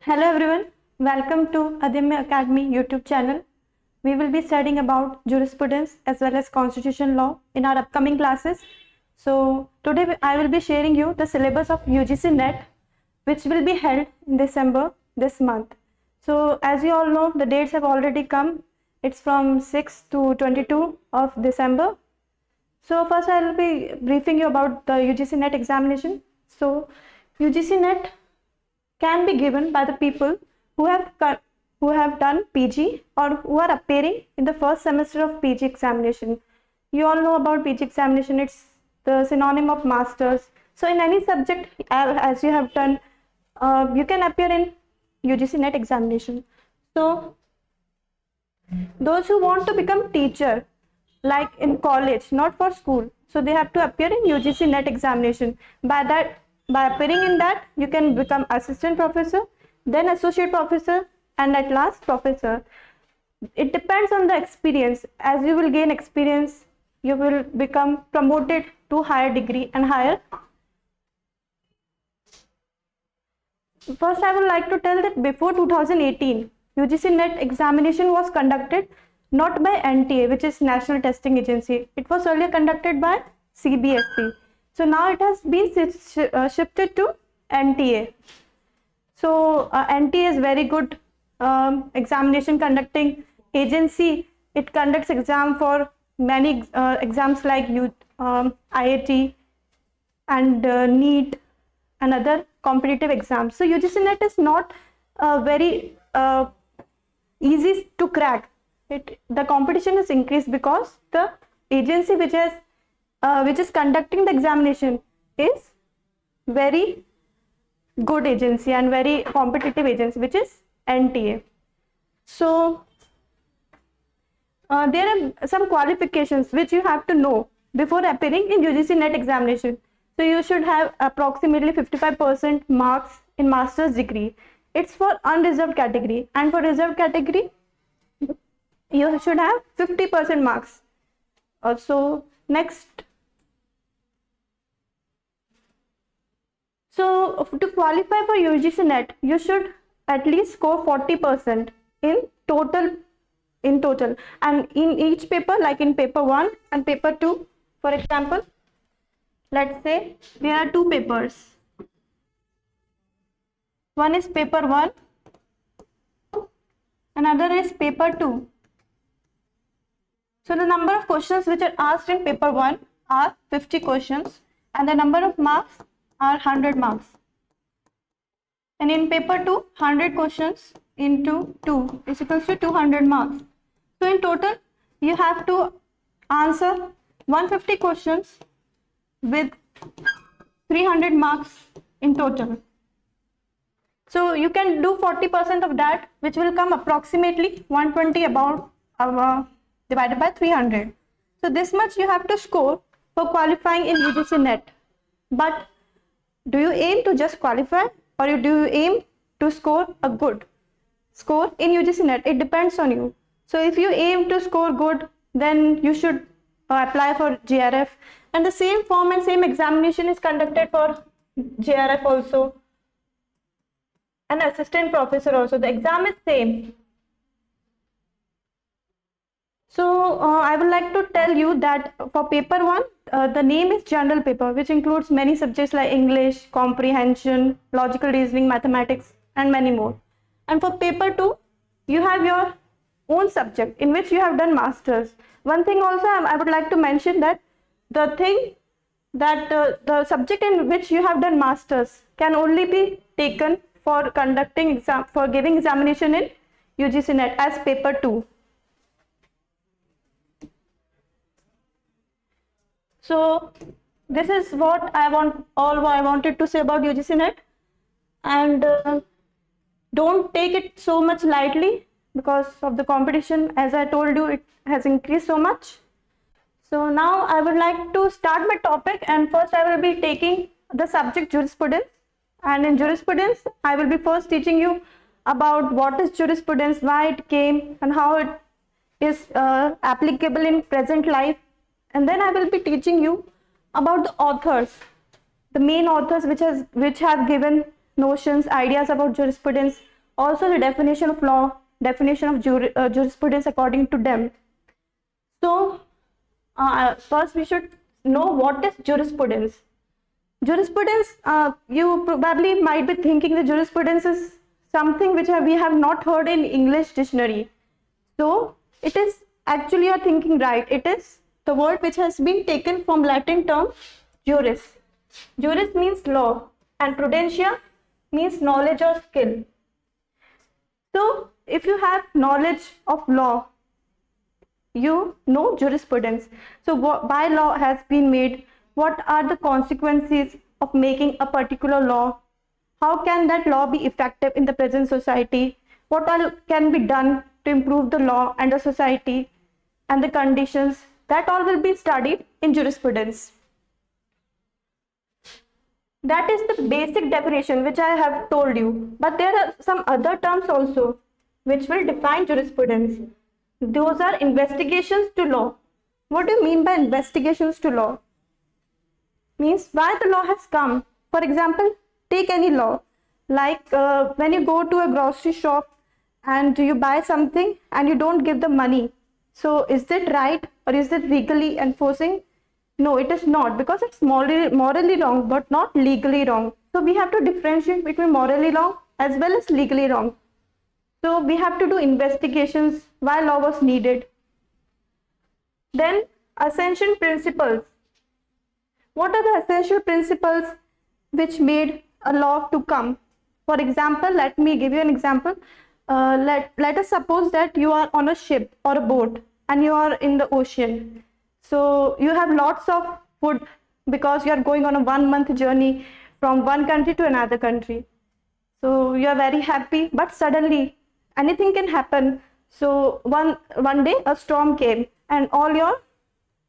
Hello everyone, welcome to Adamya Academy YouTube channel. We will be studying about jurisprudence as well as constitution law in our upcoming classes. So today I will be sharing you the syllabus of UGC NET which will be held in December this month. So as you all know, the dates have already come. It's from 6 to 22 of December. So first I will be briefing you about the UGC NET examination. So UGC NET can be given by the people who have done PG or who are appearing in the first semester of PG examination. You all know about PG examination, it's the synonym of masters. So in any subject as you have done, you can appear in UGC NET examination. So those who want to become teacher, like in college, not for school, so they have to appear in UGC NET examination. By appearing in that, you can become assistant professor, then associate professor, and at last professor. It depends on the experience. As you will gain experience, you will become promoted to higher degree and higher. First, I would like to tell that before 2018, UGC NET examination was conducted not by NTA, which is National Testing Agency. It was earlier conducted by CBSE. So now it has been shifted to NTA. So NTA is very good examination conducting agency. It conducts exam for many exams like IIT and NEET and other competitive exams. So UGC NET is not very easy to crack. The competition is increased because the agency which is conducting the examination is very good agency and very competitive agency, which is NTA. So there are some qualifications which you have to know before appearing in UGC NET examination. So you should have approximately 55% marks in master's degree. It's for unreserved category, and for reserved category you should have 50% marks. Also next, so to qualify for UGC NET, you should at least score 40% in total, and in each paper, like in paper 1 and paper 2, for example, let's say there are two papers. One is paper 1, another is paper 2. So the number of questions which are asked in paper 1 are 50 questions, and the number of marks are 100 marks. And in paper 2, 100 questions into 2 is equals to 200 marks. So in total, you have to answer 150 questions with 300 marks in total. So you can do 40% of that, which will come approximately 120 about divided by 300. So this much you have to score for qualifying in UGC NET. But do you aim to just qualify, or do you aim to score a good score in UGC NET? It depends on you. So if you aim to score good, then you should apply for JRF, and the same form and same examination is conducted for JRF also, and assistant professor also. The exam is same. So I would like to tell you that for paper 1, the name is general paper, which includes many subjects like English, comprehension, logical reasoning, mathematics, and many more. And for paper 2, you have your own subject in which you have done masters. One thing also I would like to mention, that the subject in which you have done masters can only be taken for conducting exam, for giving examination in UGC NET as paper 2. So this is what I wanted to say about UGC NET, and don't take it so much lightly because of the competition. As I told you, it has increased so much. So now I would like to start my topic, and first I will be taking the subject jurisprudence, and in jurisprudence I will be first teaching you about what is jurisprudence, why it came, and how it is applicable in present life. And then I will be teaching you about the authors, the main authors which have given notions, ideas about jurisprudence, also the definition of law, definition of jurisprudence according to them. So first we should know what is jurisprudence. Jurisprudence, you probably might be thinking that jurisprudence is something which we have not heard in English dictionary. So it is actually, you are thinking right. It is the word which has been taken from Latin term juris. Juris means law and prudentia means knowledge or skill. So if you have knowledge of law, you know jurisprudence. So why law has been made, what are the consequences of making a particular law, how can that law be effective in the present society, what all can be done to improve the law and the society and the conditions, that all will be studied in jurisprudence. That is the basic definition which I have told you, but there are some other terms also which will define jurisprudence. Those are investigations to law. What do you mean by investigations to law? Means why the law has come. For example, take any law, like when you go to a grocery shop and you buy something and you don't give the money. So is that right, or is it legally enforcing? No, it is not, because it's morally wrong but not legally wrong. So we have to differentiate between morally wrong as well as legally wrong. So we have to do investigations why law was needed. Then essential principles. What are the essential principles which made a law to come? For example, let me give you an example. Let us suppose that you are on a ship or a boat and you are in the ocean. So you have lots of food because you are going on a 1 month journey from one country to another country. So you are very happy, but suddenly anything can happen. So one day a storm came and all your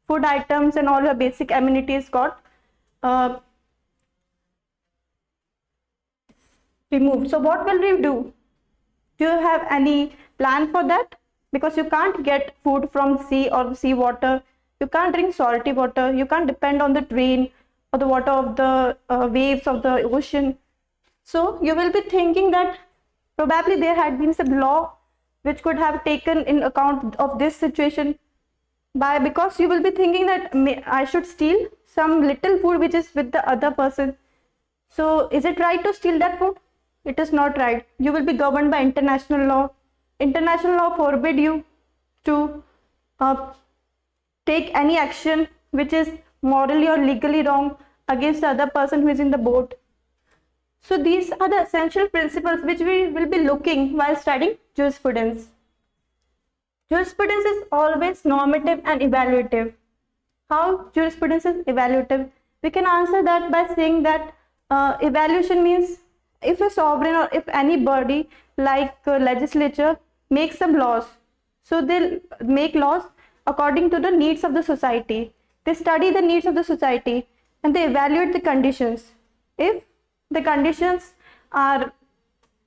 food items and all your basic amenities got removed. So what will you do? Do you have any plan for that? Because you can't get food from sea or sea water. You can't drink salty water. You can't depend on the rain or the water of the waves of the ocean. So you will be thinking that probably there had been some law which could have taken in account of this situation. Because you will be thinking that I should steal some little food which is with the other person. So is it right to steal that food? It is not right. You will be governed by international law. International law forbid you to take any action which is morally or legally wrong against the other person who is in the boat. So these are the essential principles which we will be looking while studying jurisprudence. Jurisprudence is always normative and evaluative. How jurisprudence is evaluative? We can answer that by saying that evaluation means if a sovereign or if any body like legislature makes some laws, so they'll make laws according to the needs of the society. They study the needs of the society and they evaluate the conditions. If the conditions are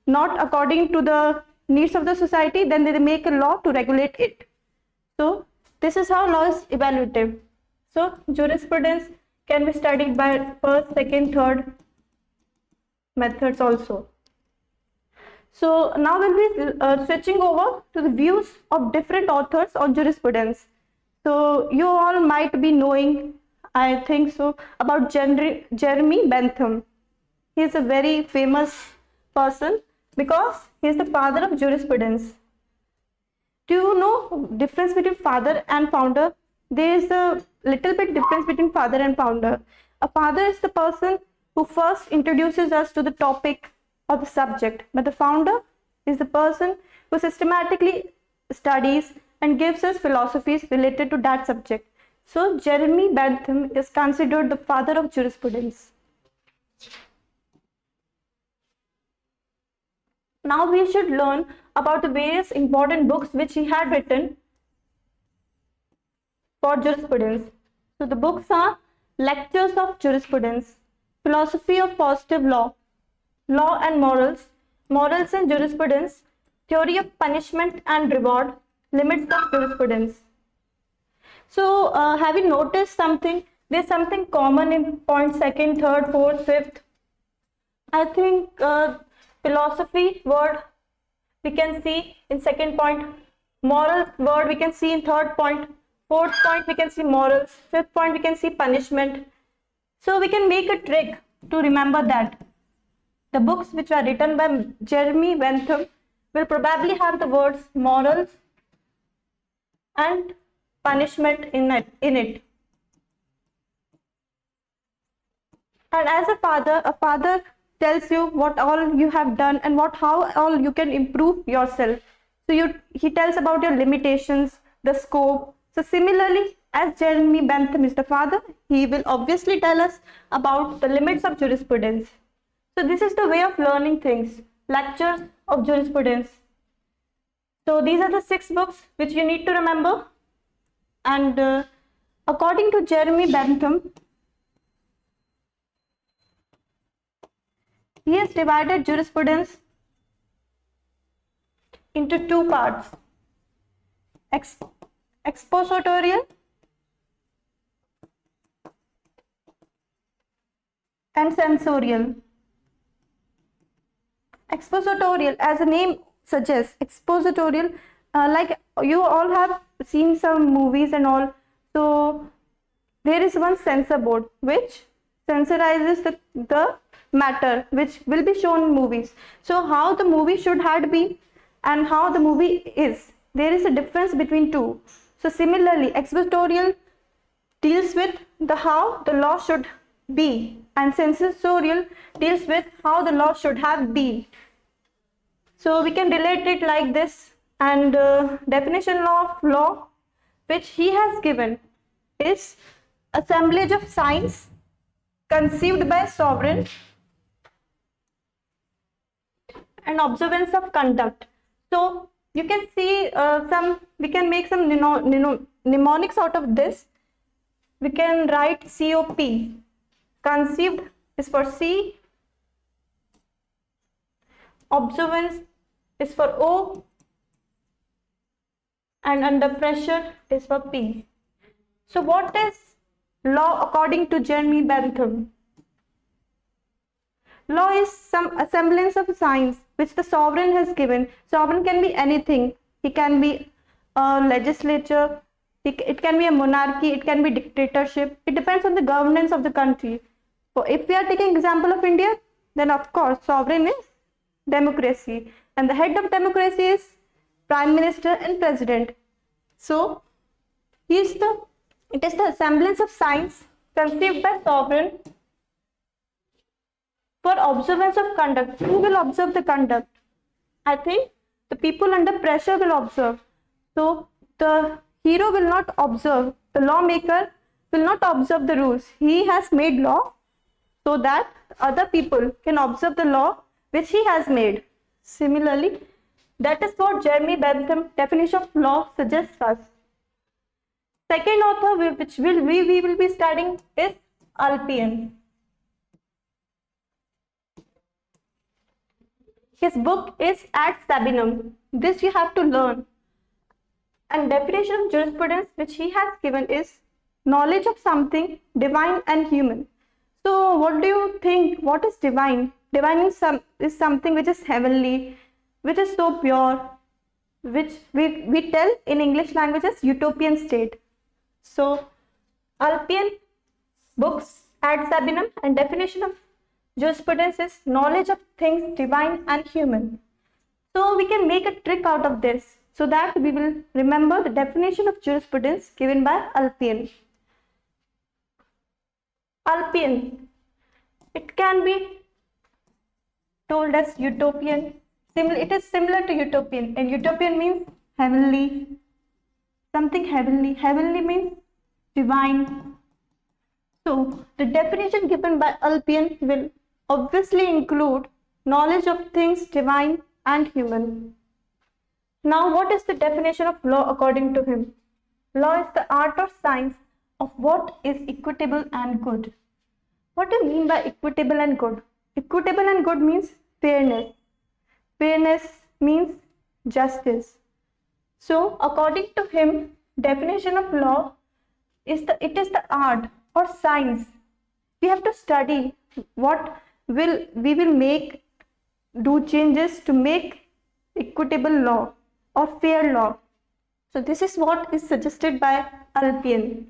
not according to the needs of the society, then they make a law to regulate it. So this is how law is evaluative. So jurisprudence can be studied by first, second, third methods also. So now we'll be switching over to the views of different authors on jurisprudence. So you all might be knowing, I think so, about Jeremy Bentham. He is a very famous person because he is the father of jurisprudence. Do you know difference between father and founder? There is a little bit difference between father and founder. A father is the person who first introduces us to the topic or the subject, but the founder is the person who systematically studies and gives us philosophies related to that subject. So Jeremy Bentham is considered the father of jurisprudence. Now we should learn about the various important books which he had written for jurisprudence. So the books are Lectures of Jurisprudence, Philosophy of Positive Law, Law and Morals, Morals and Jurisprudence, Theory of Punishment and Reward, Limits of Jurisprudence. So have you noticed something? There's something common in point second, third, fourth, fifth. I think philosophy word we can see in second point, moral word we can see in third point, fourth point we can see morals, fifth point we can see punishment. So we can make a trick to remember that. The books which are written by Jeremy Bentham will probably have the words morals and punishment in it. And as a father tells you what all you have done and how all you can improve yourself. So he tells about your limitations, the scope. So similarly, as Jeremy Bentham is the father, he will obviously tell us about the limits of jurisprudence. So this is the way of learning things, lectures of jurisprudence. So these are the 6 books which you need to remember. And according to Jeremy Bentham, he has divided jurisprudence into 2 parts, expositorial and censorial. Expositorial, as the name suggests, expositorial, like you all have seen some movies and all, so there is one censor board which censorizes the matter which will be shown in movies. So how the movie should have been and how the movie is, there is a difference between two. So similarly, expositorial deals with how the law should be, and censorial deals with how the law should have been. So we can relate it like this. And definition of law which he has given is assemblage of signs conceived by sovereign and observance of conduct. So you can see we can make some mnemonics out of this. We can write COP. Conceived is for C, observance is for O, and under pressure is for P. So what is law according to Jeremy Bentham? Law is some assemblance of signs which the sovereign has given. Sovereign can be anything. It can be a legislature, it can be a monarchy, it can be dictatorship. It depends on the governance of the country. So if we are taking example of India, then of course sovereign is democracy, and the head of democracy is Prime Minister and President. So it is the assemblance of signs conceived by sovereign for observance of conduct. Who will observe the conduct? I think the people under pressure will observe. So the hero will not observe, the lawmaker will not observe the rules. He has made law so that other people can observe the law which he has made. Similarly, that is what Jeremy Bentham definition of law suggests us. Second author which we will be studying is Alpian. His book is Ad Sabinum. This you have to learn. And definition of jurisprudence which he has given is knowledge of something divine and human. So what do you think? What is divine? Divine is something which is heavenly, which is so pure, which we tell in English language as utopian state. So Alpian books Ad Sabinum, and definition of jurisprudence is knowledge of things divine and human. So we can make a trick out of this so that we will remember the definition of jurisprudence given by Alpian. Alpian, it can be told as utopian. It is similar to utopian, and utopian means heavenly, something heavenly. Heavenly means divine. So the definition given by Alpian will obviously include knowledge of things divine and human. Now, what is the definition of law according to him? Law is the art or science of what is equitable and good. What do you mean by equitable and good? Equitable and good means fairness. Fairness means justice. So, according to him, definition of law is it is the art or science. We have to study what we will do changes to make equitable law or fair law. So this is what is suggested by Alpian.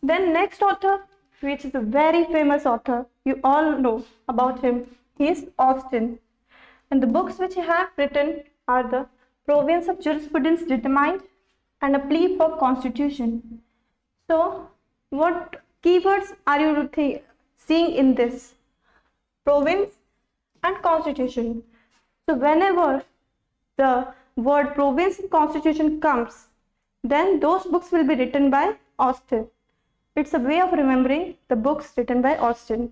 Then next author, which is a very famous author, you all know about him, he is Austin. And the books which he have written are the Province of Jurisprudence Determined and a Plea for Constitution. So what keywords are you seeing in this? Province and Constitution. So whenever the word province and constitution comes, then those books will be written by Austin. It's a way of remembering the books written by Austin.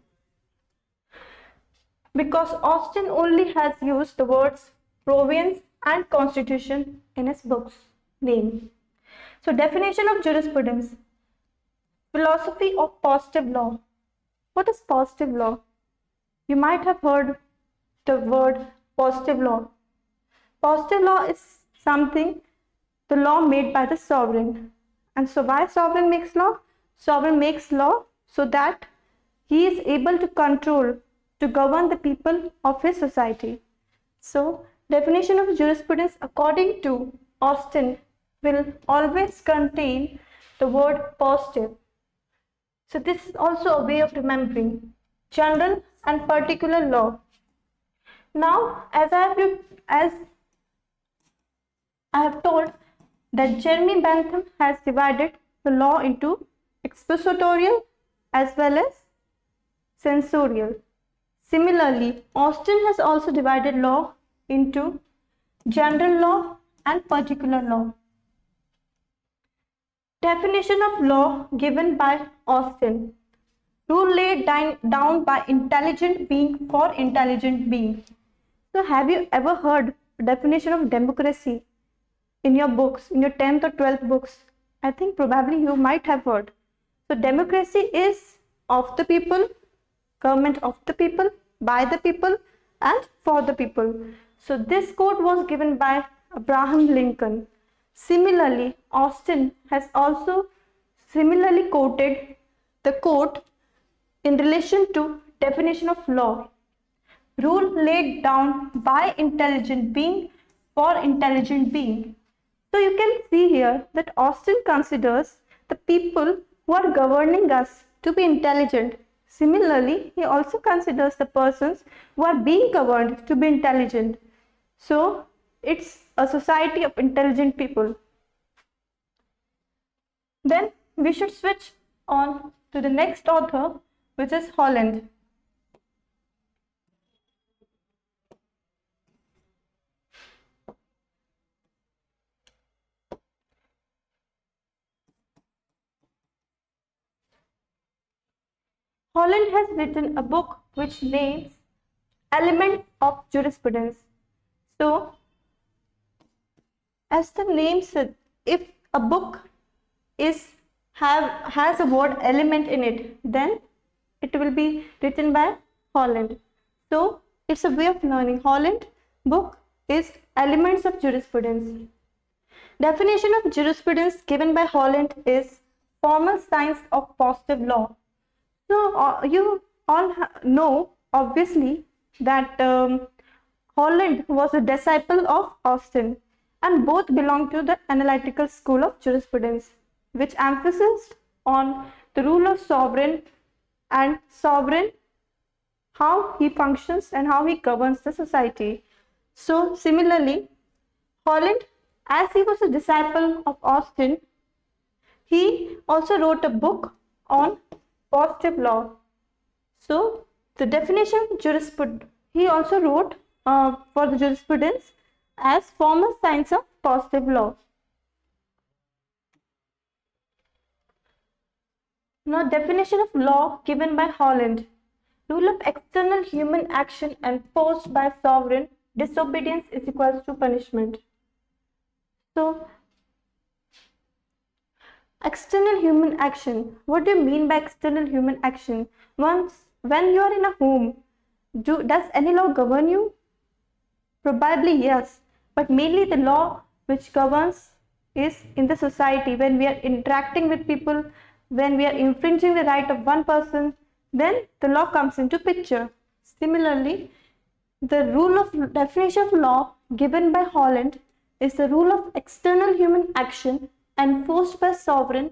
Because Austin only has used the words province and constitution in his book's name. So definition of jurisprudence. Philosophy of positive law. What is positive law? You might have heard the word positive law. Positive law is something, the law made by the sovereign. And so why sovereign makes law? Sovereign makes law so that he is able to control, to govern the people of his society. So definition of jurisprudence according to Austin will always contain the word positive. So this is also a way of remembering general and particular law. Now, as I have told that Jeremy Bentham has divided the law into expositorial as well as censorial. Similarly, Austin has also divided law into general law and particular law. Definition of law given by Austin. Rule laid down by intelligent being for intelligent being. So have you ever heard definition of democracy in your books, in your 10th or 12th books? I think probably you might have heard. So democracy is of the people, government of the people, by the people and for the people. So this quote was given by Abraham Lincoln. Similarly, Austin has also similarly quoted the quote in relation to definition of law. Rule laid down by intelligent being for intelligent being. So you can see here that Austin considers the people who are governing us to be intelligent. Similarly, he also considers the persons who are being governed to be intelligent. So it's a society of intelligent people. Then we should switch on to the next author, which is Holland. Holland has written a book which names Elements of Jurisprudence. So, as the name said, if a book has a word element in it, then it will be written by Holland. So, it's a way of learning. Holland book is Elements of Jurisprudence. Definition of jurisprudence given by Holland is formal science of positive law. So you all know obviously that Holland was a disciple of Austin, and both belong to the analytical school of jurisprudence, which emphasized on the rule of sovereign and sovereign, how he functions and how he governs the society. So similarly, Holland, as he was a disciple of Austin, he also wrote a book on positive law. So the definition of jurisprudence, he also wrote for the jurisprudence as formal science of positive law. Now definition of law given by Holland. Rule of external human action enforced by sovereign, disobedience is equals to punishment. So external human action. What do you mean by external human action? When you are in a home, does any law govern you? Probably yes, but mainly the law which governs is in the society. When we are interacting with people, when we are infringing the right of one person, then the law comes into picture. Similarly, the rule of definition of law given by Holland is the rule of external human action enforced by sovereign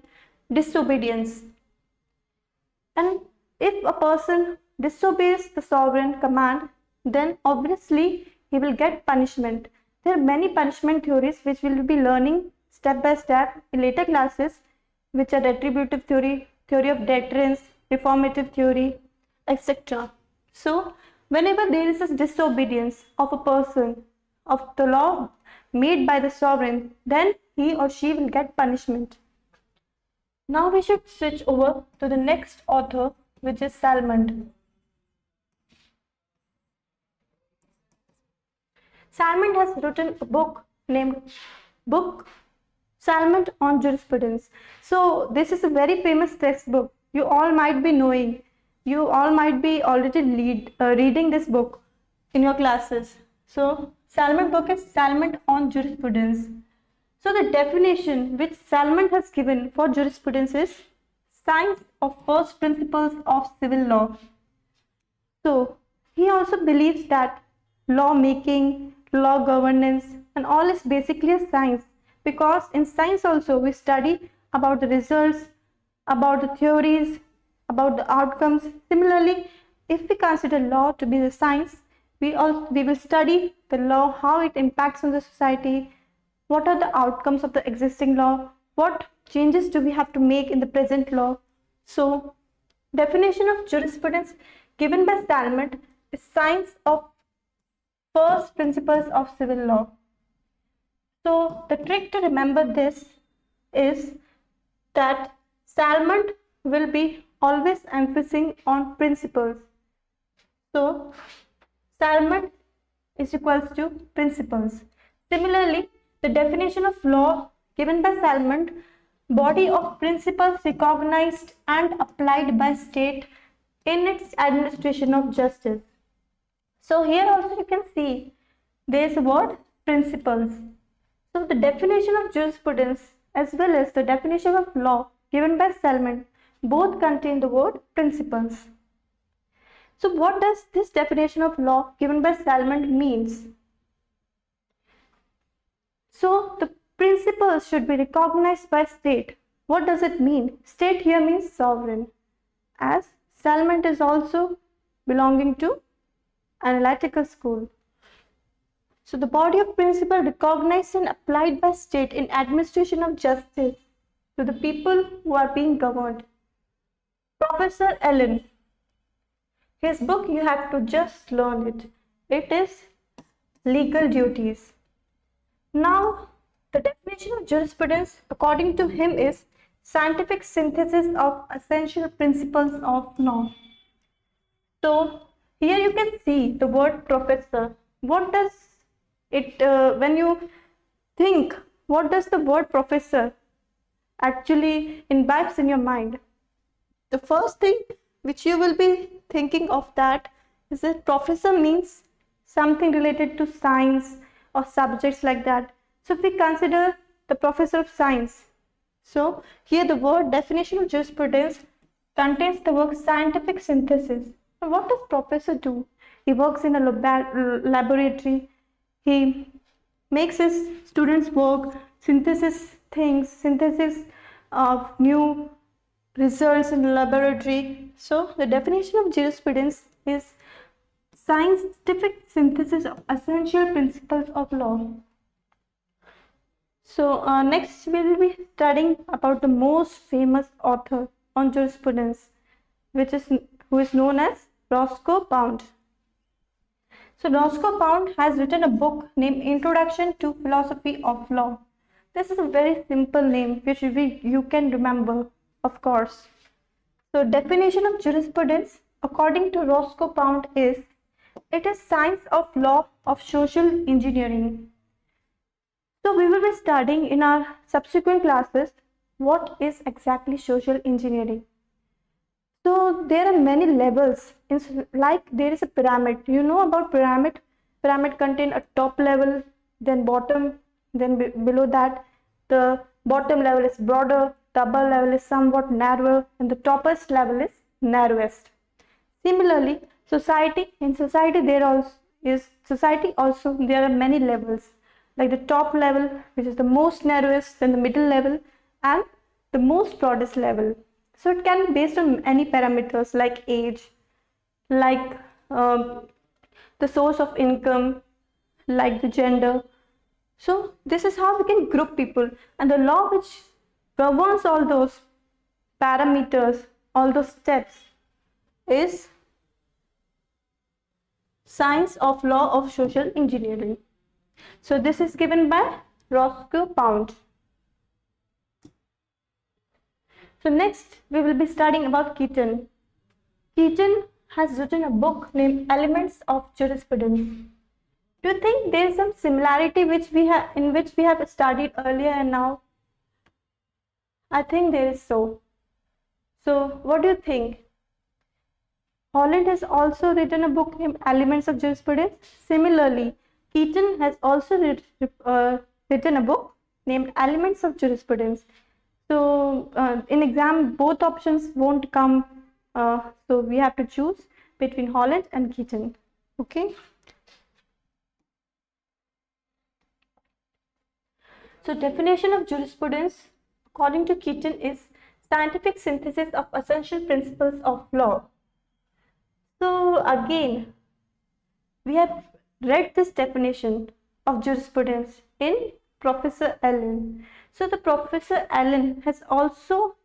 disobedience. And if a person disobeys the sovereign command, then obviously he will get punishment. There are many punishment theories which we will be learning step by step in later classes, which are retributive theory, theory of deterrence, reformative theory, etc. So, whenever there is a disobedience of a person of the law made by the sovereign, then he or she will get punishment. Now we should switch over to the next author, which is Salmond. Salmond has written a book named Book Salmond on Jurisprudence. So this is a very famous textbook. You all might be knowing. You all might be already reading this book in your classes. So Salmond book is Salmond on Jurisprudence. So the definition which Salmond has given for jurisprudence is science of first principles of civil law. So he also believes that law making, law governance and all is basically a science, because in science also we study about the results, about the theories, about the outcomes. Similarly, if we consider law to be the science, we will study the law, how it impacts on the society, what are the outcomes of the existing law, what changes do we have to make in the present law. So definition of jurisprudence given by Salmond is science of first principles of civil law. So the trick to remember this is that Salmond will be always emphasizing on principles. So Salmond is equals to principles. Similarly, the definition of law given by Salmond, body of principles recognized and applied by state in its administration of justice. So here also you can see there is a word principles. So the definition of jurisprudence as well as the definition of law given by Salmond both contain the word principles. So what does this definition of law given by Salmond means? So the principles should be recognized by state. What does it mean? State here means sovereign, as Salmond is also belonging to analytical school. So the body of principle recognized and applied by state in administration of justice to the people who are being governed. Professor Allen, his book you have to just learn it. It is Legal Duties. Now the definition of jurisprudence according to him is scientific synthesis of essential principles of law. So here you can see the word professor. What does it, when you think, what does the word professor actually imbibes in your mind? The first thing which you will be thinking of that is that professor means something related to science or subjects like that. So if we consider the professor of science, so here the word definition of jurisprudence contains the word scientific synthesis. Now what does professor do? He works in a laboratory. He makes his students work, synthesis things, synthesis of new results in the laboratory. So the definition of jurisprudence is scientific synthesis of essential principles of law. So next we will be studying about the most famous author on jurisprudence, who is known as Roscoe Pound. So Roscoe Pound has written a book named Introduction to Philosophy of Law. This is a very simple name which you can remember, of course. So definition of jurisprudence according to Roscoe Pound is, it is science of law of social engineering. So we will be studying in our subsequent classes what is exactly social engineering. So there are many levels, like there is a pyramid. You know about pyramid? Pyramid contain a top level, then bottom, then below that the bottom level is broader, the upper level is somewhat narrower, and the topmost level is narrowest. Similarly, In society there also there are many levels, like the top level, which is the most narrowest, then the middle level, and the most broadest level. So it can be based on any parameters like age, like the source of income, like the gender. So this is how we can group people, and the law which governs all those parameters, all those steps, is Science of Law of Social Engineering. So this is given by Roscoe Pound. So next we will be studying about Keaton. Keaton has written a book named Elements of Jurisprudence. Do you think there is some similarity in which we have studied earlier and now? I think there is so. So what do you think? Holland has also written a book named Elements of Jurisprudence. Similarly, Keaton has also written a book named Elements of Jurisprudence. So in exam, both options won't come. So we have to choose between Holland and Keaton. Okay. So definition of jurisprudence according to Keaton is scientific synthesis of essential principles of law. So again, we have read this definition of jurisprudence in Professor Allen. So the Professor Allen has also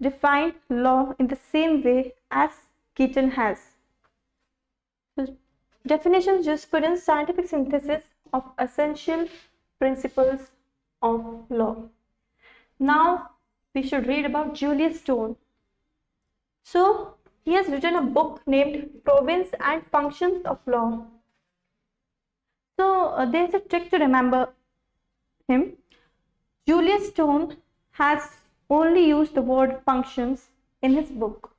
defined law in the same way as Keaton has. So, definition of jurisprudence, scientific synthesis of essential principles of law. Now we should read about Julius Stone. So he has written a book named Province and Functions of Law. So there is a trick to remember him. Julius Stone has only used the word functions in his book.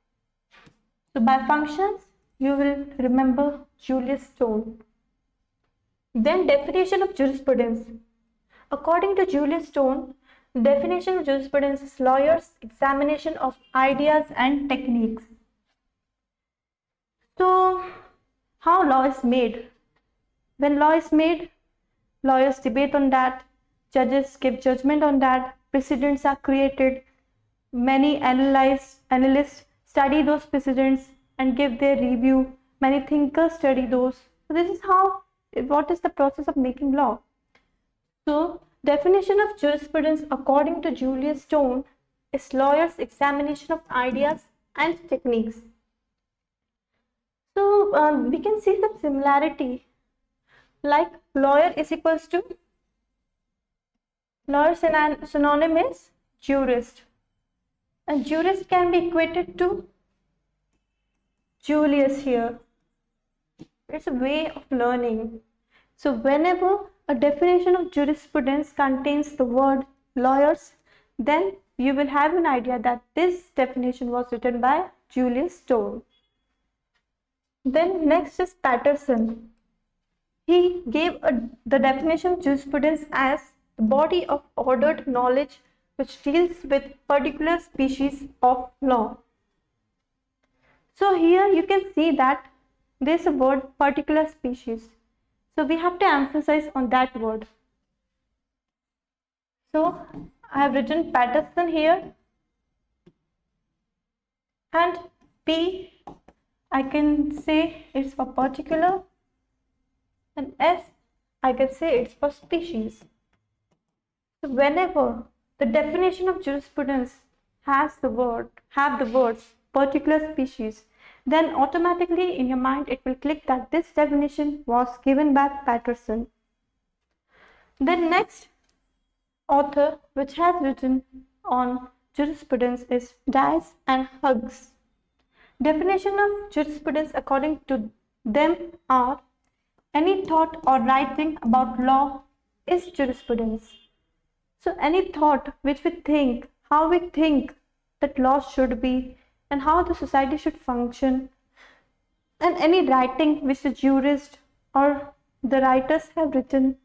So by functions, you will remember Julius Stone. Then definition of jurisprudence. According to Julius Stone, the definition of jurisprudence is lawyers' examination of ideas and techniques. So, how law is made? When law is made, lawyers debate on that, judges give judgment on that, precedents are created, many analysts study those precedents and give their review, many thinkers study those. So this is what is the process of making law. So, definition of jurisprudence according to Julius Stone is lawyers' examination of ideas and techniques. So, we can see some similarity, like lawyer is equals to, lawyer synonym is jurist, and jurist can be equated to Julius here. It's a way of learning. So whenever a definition of jurisprudence contains the word lawyers, then you will have an idea that this definition was written by Julius Stone. Then next is Patterson. He gave the definition of jurisprudence as the body of ordered knowledge which deals with particular species of law. So here you can see that there is a word particular species. So we have to emphasize on that word. So I have written Patterson here, and P, I can say it's for particular, and S, I can say it's for species. So whenever the definition of jurisprudence have the words particular species, then automatically in your mind it will click that this definition was given by Patterson. Then next author which has written on jurisprudence is Dias and Huggs. Definition of jurisprudence according to them are any thought or writing about law is jurisprudence. So any thought which we think, how we think that law should be and how the society should function, and any writing which the jurist or the writers have written,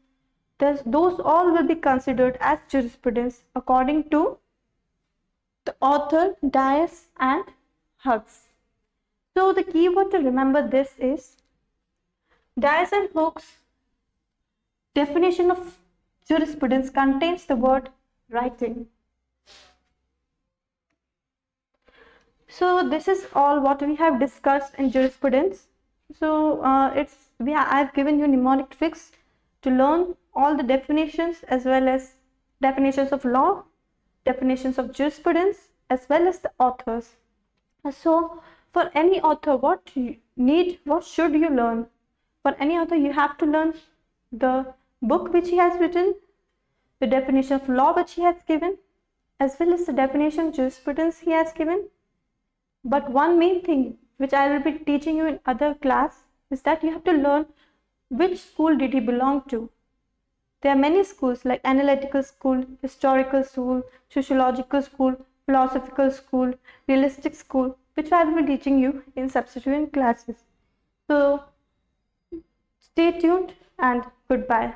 those all will be considered as jurisprudence according to the author Dias and Huggs. So the keyword to remember this is Dyson Hook's definition of jurisprudence contains the word writing. So this is all what we have discussed in jurisprudence. So I've given you mnemonic tricks to learn all the definitions as well as definitions of law, definitions of jurisprudence, as well as the authors. So for any author, what should you learn? For any author, you have to learn the book which he has written, the definition of law which he has given, as well as the definition of jurisprudence he has given. But one main thing which I will be teaching you in other class is that you have to learn which school did he belong to. There are many schools like analytical school, historical school, sociological school, philosophical school, realistic school, which I will be teaching you in subsequent classes. So stay tuned and goodbye.